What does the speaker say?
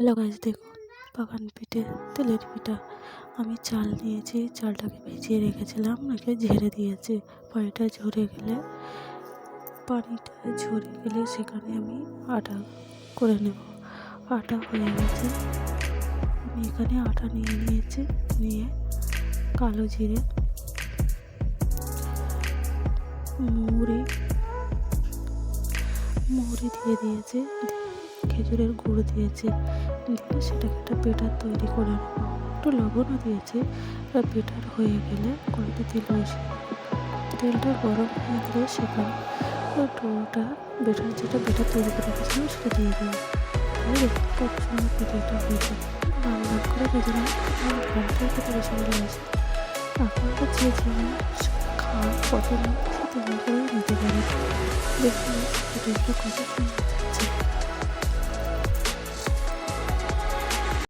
Hello guys, দেখুন বাগান পিঠে তেলের পিঠা। আমি চাল নিয়েছি, চালটাকে ভিজিয়ে রেখেছিলাম, রেখে ঝেড়ে দিয়েছি। পানিটা ঝরে গেলে সেখানে আমি আটা করে নেব। আটা হয়ে গেছে, আমি এখানে আটা নিয়ে নিয়েছি। নিয়ে কালো জিরে, মৌরি দিয়ে দিয়েছি, খেজুরের গুড় দিয়েছি, দিয়ে সেটাকে একটা বেটার তৈরি করে নেব। একটু লবণও দিয়েছি। বেটার হয়ে গেলে কড়াইতে তেল বসিয়ে তেলটা গরম হয়ে গেলে সেখানে ডোটা যেটা বেটার তৈরি করে রেখেছিলাম সেটা দিয়ে দেবো। দিয়ে কত সুন্দর পিঠাটা হয়েছে, লাল লাল করে ভেজে নেব। ঘন্টার খেতে বেশি ভালো হয়েছে। আপনারা যে যেমন খাওয়ার পছন্দ সে তেমন করে নিতে পারেন। দেখুন পিঠাটা কত সুন্দর।